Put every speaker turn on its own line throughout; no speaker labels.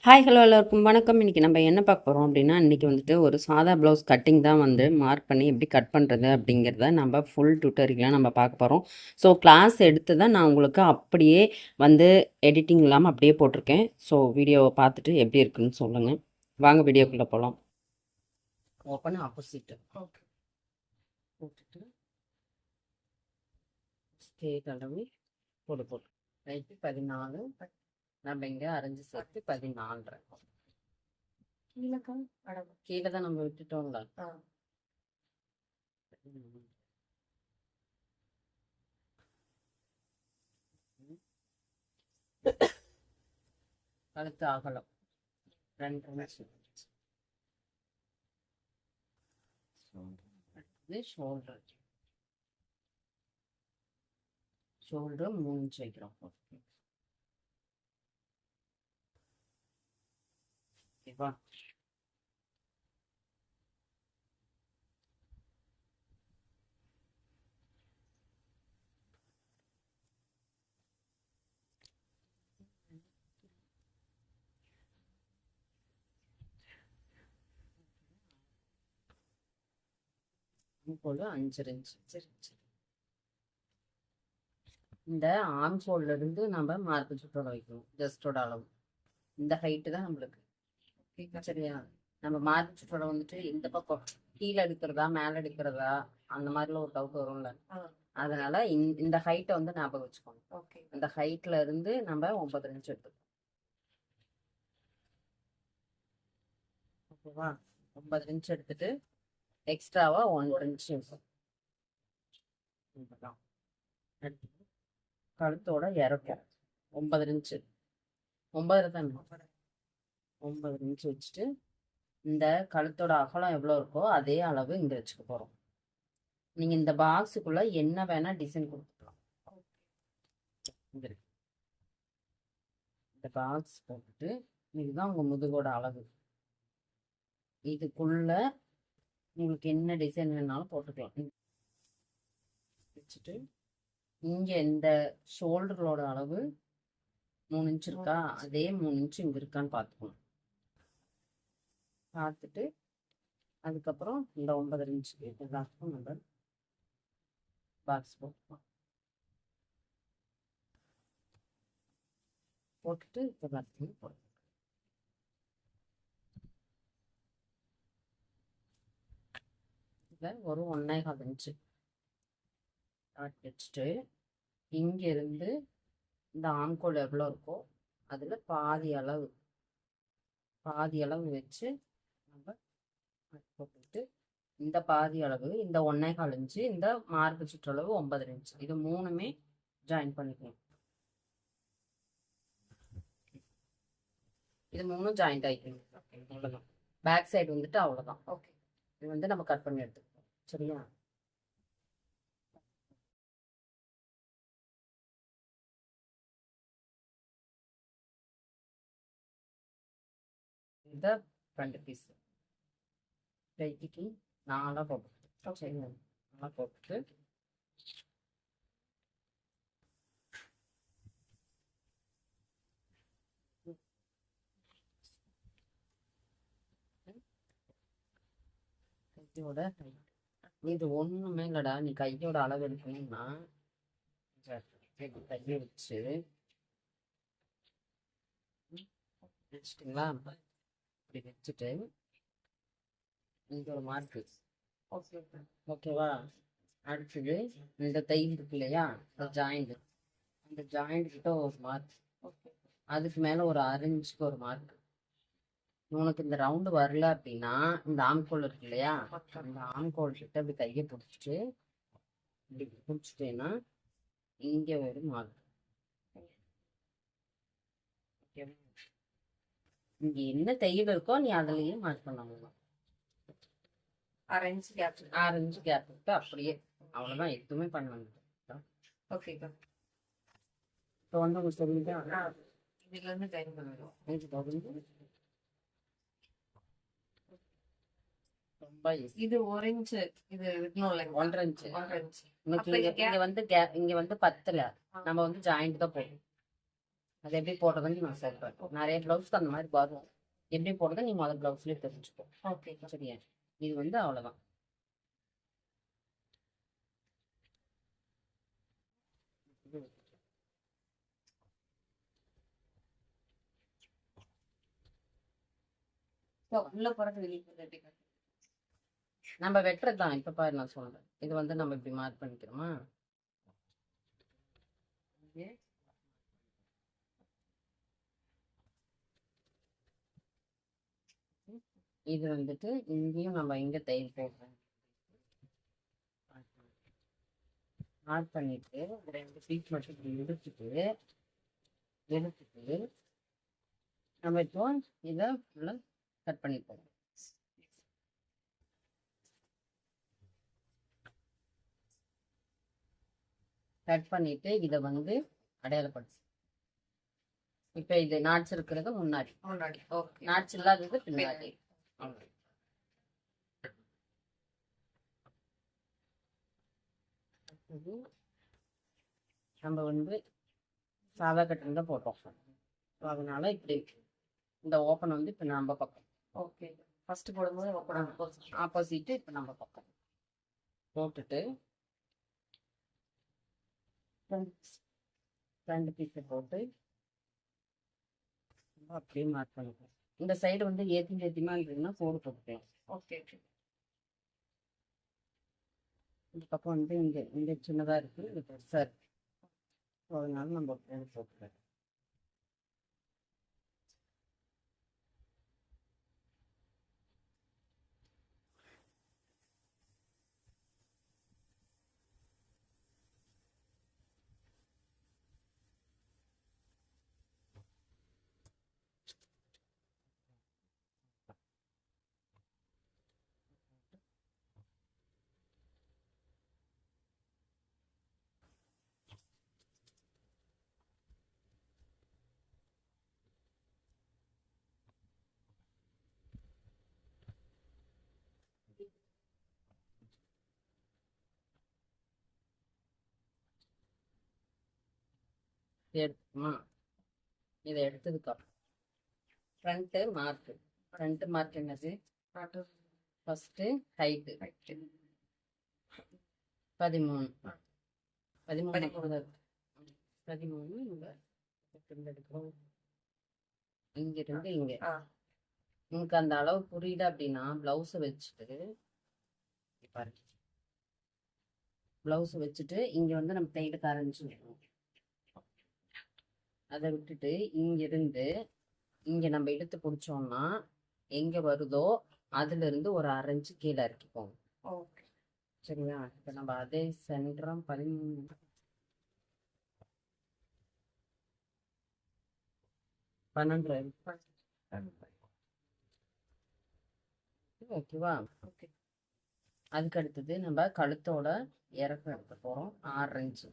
Hi hello எல்லாருக்கும் வணக்கம். இன்றைக்கி நம்ம என்ன பார்க்க போகிறோம் அப்படின்னா, இன்றைக்கி வந்துட்டு ஒரு சாதா ப்ளவுஸ் கட்டிங் தான் வந்து மார்க் பண்ணி எப்படி கட் பண்ணுறது அப்படிங்கிறத நம்ம ஃபுல் டியூட்டோரியலாக நம்ம பார்க்க போகிறோம். ஸோ கிளாஸ் எடுத்து தான் நான் உங்களுக்கு அப்படியே வந்து எடிட்டிங் இல்லாமல் அப்படியே போட்டிருக்கேன். ஸோ வீடியோவை பார்த்துட்டு எப்படி இருக்குன்னு சொல்லுங்கள். வாங்க வீடியோக்குள்ளே போகலாம். ஓப்பன் ஆப்போசிட் ஓகே போட்டுட்டு ஸ்ட்ரெயிட் அளவு போட்டு ரைட்டு 14 நம்ம இங்கே அரைஞ்சி சேர்த்து 14. கீழே தான் நம்ம விட்டுட்டோம்ல. கழுத்து அகலம் 2 ஷோல்டர் 3 இன்ச் வைக்கிறோம். ஓகேவா? போல 5 இன்ச். இந்த ஆர்ம் ஹோல்ல இருந்து நம்ம மார்க்கு சுற்றோட வைக்கணும். ஜஸ்டோட அளவு இந்த ஹைட்டு தான் நம்மளுக்கு. சரியா? நம்ம மார்க்கு சுற்றோட வந்துட்டு இந்த பக்கம் கீழே எடுக்கிறதா மேலே எடுக்கிறதா அந்த மாதிரிலாம் ஒரு டவுட் வரும்ல. அதனால இந்த ஹைட்டை வந்து ஞாபகம் வச்சுக்கணும். ஓகே, இந்த ஹைட்ல இருந்து நம்ம 9 இன்ச் எடுத்துக்கணும். ஓகேவா? 9 இன்ச் எடுத்துட்டு எக்ஸ்ட்ராவா 1 இன்ச் கழுத்தோட இறக்கும் 9 இன்ச்சு 9 தான் 9 இன்ச்சு வச்சுட்டு இந்த கழுத்தோட அகலம் எவ்வளோ இருக்கோ அதே அளவு இங்கே வச்சுக்க போகிறோம். நீங்கள் இந்த பாக்ஸுக்குள்ள என்ன வேணா டிசைன் கொடுத்துக்கலாம். இந்த பாக்ஸ் போட்டுட்டு இதுதான் உங்கள் முதுகோட அளவு. இதுக்குள்ள உங்களுக்கு என்ன டிசைன் வேணாலும் போட்டுக்கலாம். வச்சுட்டு இங்கே இந்த ஷோல்டரோட அளவு 3 இன்ச் இருக்கா, அதே 3 இன்ச் இங்கே இருக்கான்னு பார்த்துக்கணும். பார்த்துட்டு அதுக்கப்புறம் இந்த 9 இன்ச்சுக்கு எல்லாத்துக்கும் நம்ம பாக்ஸ் போட்டுட்டு எல்லாத்தையும் போடுவோம். இதில் ஒரு 1.25 இன்ச்சு வச்சுட்டு இங்கேருந்து இந்த ஆம்கோல் எவ்வளோ இருக்கோ அதில் பாதி அளவு வச்சு நம்ம போட்டுட்டு இந்த பாதி அளவு இந்த 1.25 இன்ச்சு இந்த மார்க்கு சுற்றளவு 9 இன்ச்சு இது மூணுமே ஜாயின் பண்ணிக்கணும். இது மூணும் ஜாயிண்ட் ஆகிக்கணும். அவ்வளோதான். பேக் சைடு வந்துட்டு அவ்வளோதான். ஓகே, இது வந்து நம்ம கட் பண்ணி எடுத்துக்கணும். சரியா? இந்த 2 பீஸ் கைக்கு 4 போட்டு சரி 4 போட்டுட்டு கையோட இது ஒன்றுமே இல்லைடா. நீ கையோட அளவு எடுக்கணும்னா கையை வச்சு வச்சுட்டிங்களா? இப்படி வச்சுட்டு இங்கே ஒரு மார்க்கு. ஓகேவா? அடுத்தது இந்த தையல் இருக்கு இல்லையா, ஜாயிண்ட், அந்த ஜாயிண்ட் கிட்ட ஒரு மார்க், அதுக்கு மேலே ஒரு 6 இன்ச்சுக்கு ஒரு மார்க். உனக்கு இந்த ரவுண்டு வரல அப்படின்னா இந்த ஆம்கோல் இருக்கு இல்லையா, அந்த ஆம்கோல் கிட்ட இப்படி கையை பிடிச்சிட்டு இப்படி பிடிச்சிட்டேன்னா இங்கே ஒரு மார்க். இங்கே என்ன தையல் இருக்கோ நீ அதுலேயே மார்க் பண்ணலாம். 6 இன்ச்சு கேப் விட்டு அப்படியே அவ்வளோதான். எதுவுமே பண்ணலாம். ஓகேக்கா. இப்போ வந்து உங்களுக்கு சொல்லிட்டேன். இதுலேருந்து டைம் பண்ணுவோம். இது 1 இன்ச்சு இது விடணும்ல, 1.5 இன்ச்சு. இங்க வந்து 10ல நம்ம வந்து ஜாயிண்ட் தான் போடணும். அது எப்படி போடுறதுன்னு நான் சொல்றேன். நிறைய ப்ளவுஸ்க்கு அந்த மாதிரி வரும். எப்படி போடுறதை நீ முதல் ப்ளவுஸ்லேயே தெரிஞ்சுக்கோ.
ஓகே
சரியா? இது வந்து அவ்வளோதான்.
உள்ள போறது வெளியே போறது எப்படி கட்டு?
நம்ம வெட்டுறது தான். இப்போ பாரு நான் சொல்றேன். இது வந்து நம்ம இப்படி மார்க் பண்ணிக்கிறோமா? இது வந்துட்டு இங்கேயும் நம்ம இங்கே தையல் போடுறோம். ஆட் பண்ணிட்டு 2 பீஸ் மட்டும் இப்படி எடுத்துட்டு நம்ம இப்போ இதை ஃபுல்லாக கட் பண்ணிப்போம். கட் பண்ணிட்டு இதை வந்து அடையாளப்படுத்து. இப்போ இது நாட்ஸ் இருக்கிறது முன்னாடி, நாட்ஸ் இல்லாதது பின்னாடி. நம்ம வந்து சாதா கட்டிங் தான் போட்டோம். அதனால இப்படி இந்த ஓப்பன் வந்து இப்போ நம்ம பக்கம்.
ஓகே, ஃபர்ஸ்ட் போடும்போது ஓப்பன்
ஆப்போசிட் இப்போ நம்ம பக்கம் போட்டுட்டு ரெண்டு பீஸை போட்டு அப்படியே மார்க் பண்ணிக்கலாம். இந்த சைடு வந்து ஏத்தியமா இருந்ததுன்னா கோடு போட்டுக்கலாம்.
ஓகே.
இந்த பக்கம் வந்து இங்க சின்னதா இருக்கு, இது பெருசா இருக்கு. அதனால நம்ம கோடு போட்டுக்கலாம். எடுத்துமா இதை எடுத்ததுக்கப்புறம் ஃப்ரண்ட்டு மார்க் என்னது? ஃபஸ்ட்டு ஹைட்டு 13 எடுக்கிறோம். இங்கிருந்து இங்கே உங்களுக்கு அந்த அளவு புரியுது அப்படின்னா ப்ளவுஸை வச்சுட்டு பாருங்க. ப்ளவுஸ் வச்சுட்டு இங்க வந்து நம்ம தையலுக்கு ஆரம்பிச்சுக்கணும். அதை விட்டுட்டு இங்கிருந்து இங்க நம்ம எடுத்து பிடிச்சோம்னா எங்க வருதோ அதுல இருந்து ஒரு 1/2 இன்ச்சு கீழே இறக்கிப்போம்.
ஓகே,
சரியா? இப்ப நம்ம அதே சென்டரம் 13 ஓகேவா?
ஓகே.
அதுக்கு அடுத்தது நம்ம கழுத்தோட இறக்கம் எடுக்க போறோம் 6 இன்ச்சு.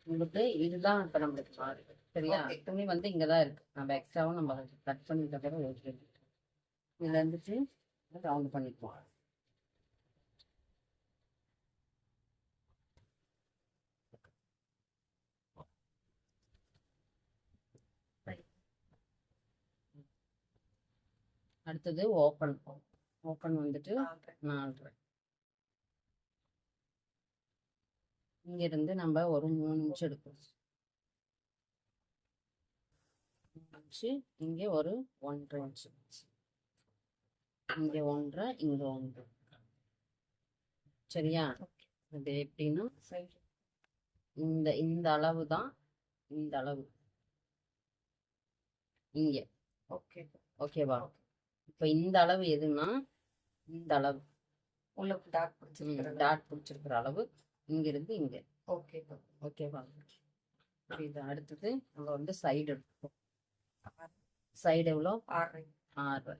உங்களுக்கு இதுதான் இப்ப நம்மளுக்கு மாறுது. சரியா? துணி வந்து இங்கதான் இருக்கு. நம்ம எக்ஸ்ட்ராவும் நம்ம கட் பண்ணிட்ட பிறகு ஓகே. இதுல இருந்துச்சு ரவுண்ட் பண்ணிக்குவோம். அடுத்தது ஓப்பன் வந்துட்டு 4. இங்க இருந்து நம்ம ஒரு 3 இன்ச் எடுக்கணும். இங்க ஒரு 1.5 இன்ச், இங்க 1.5, இங்க 1. சரியா? அது எப்படின்னா இந்த அளவு தான், இந்த அளவு இங்க. ஓகேவா? இப்ப இந்த அளவு எதுன்னா இந்த அளவு டாட் பிடிச்சிருக்கிற அளவு இங்கிருந்து இங்க. ஓகேவா? இது அடுத்தது நம்ம வந்து சைடு எடுப்போம். சைடு எவ்வளோ? 6.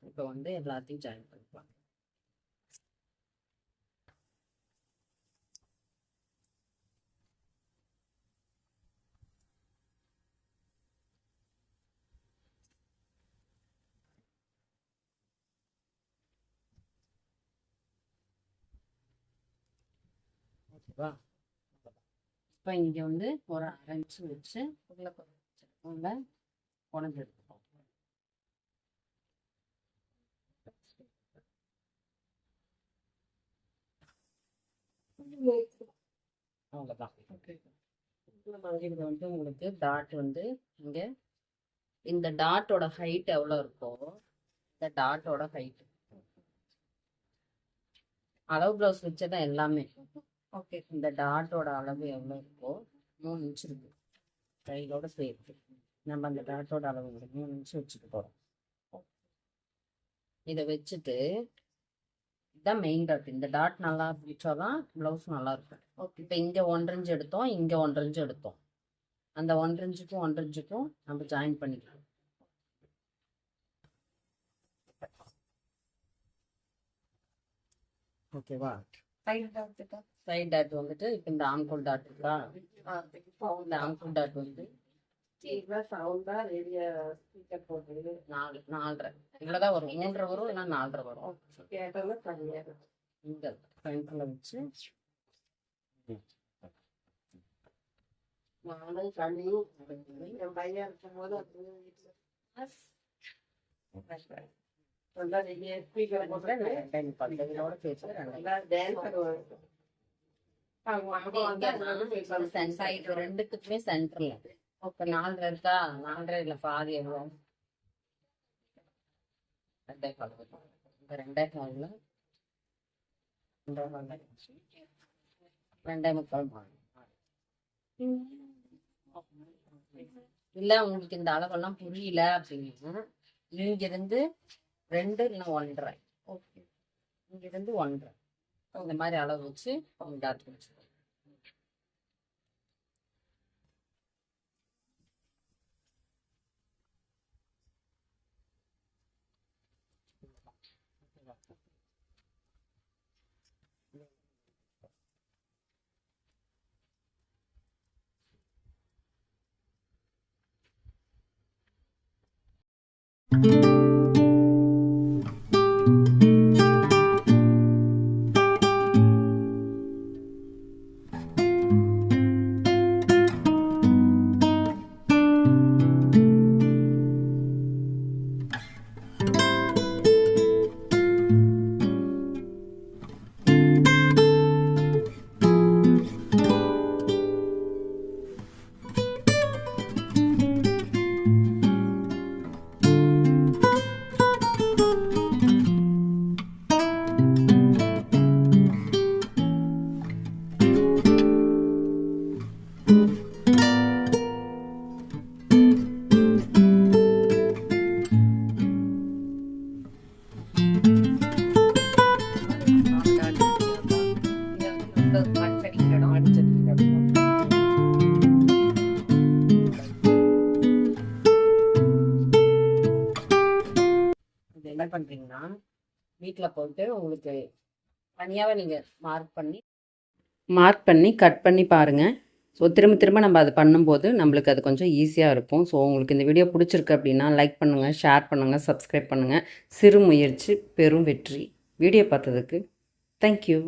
இப்போ வந்து எல்லாத்தையும் ஜாயின் பண்ணிக்கலாம். ஓகேவா? இப்போ இங்கே வந்து ஒரு 1/2 இன்ச்சு வச்சு
உள்ள
உள்ள உடஞ்சி எடுத்துப்போம். அவ்வளோதான். இது வந்து உங்களுக்கு டாட் வந்து இங்கே இந்த டாட்டோட ஹைட் எவ்வளோ இருக்கோ இந்த டாட்டோட ஹைட் அளவு ப்ளவுஸ் வச்சதான் எல்லாமே.
ஓகே.
இந்த டாட்டோட அளவு எவ்வளோ இருக்கோ 3 இன்ச் இருக்கு கையிலோட சேர்த்து நம்ம அந்த டாட்டோட அளவு 3 இன்ச் வச்சுட்டு போகிறோம். இதை வச்சுட்டு இதுதான் மெயின் டாட். இந்த டாட் நல்லா பிடிச்சாதான் ப்ளவுஸ் நல்லா இருக்கும். ஓகே. இப்போ இங்கே 1 இன்ச் எடுத்தோம், இங்கே 1 இன்ச் எடுத்தோம். அந்த 1 இன்ச்சுக்கும் 1 இன்ச்சுக்கும் நம்ம ஜாயின் பண்ணிக்கலாம். ஓகேவா?
சைடு டாட்
சைட் டாட் வந்துட்டு இப்போ இந்த ஆம்கோல் டாட் இருக்கா, இந்த ஆம்கோல் டாட் வந்து 4.5 இவ்வளோதான் வரும். 3.5 வரும், இல்லைன்னா 4.5 வரும். இந்த ஃப்ரண்ட்ல வச்சு ரெண்டுத்துக்குமே சென்டர்ல இப்போ 4.5 இருக்கா, 4.5 இல்லை பாதி எவ்வளோ 2.25. இந்த 2.25 2.25 இல்ல உங்களுக்கு இந்த அளவெல்லாம் புரியல அப்படின்னா இங்கிருந்து 2 இல்லைன்னா 1.5. ஓகே. இங்கிருந்து 1.5 இந்த மாதிரி அளவு வச்சு டாட் வச்சு என்ன பண்றீங்கன்னா வீட்டில் போட்டு உங்களுக்கு தனியாகவே நீங்கள் மார்க் பண்ணி கட் பண்ணி பாருங்கள். ஸோ திரும்ப திரும்ப நம்ம அது பண்ணும்போது நம்மளுக்கு அது கொஞ்சம் ஈஸியாக இருக்கும். ஸோ உங்களுக்கு இந்த வீடியோ பிடிச்சிருக்கு அப்படின்னா லைக் பண்ணுங்கள், ஷேர் பண்ணுங்கள், சப்ஸ்கிரைப் பண்ணுங்கள். சிறு முயற்சி பெரும் வெற்றி. வீடியோ பார்த்ததுக்கு தேங்க்யூ.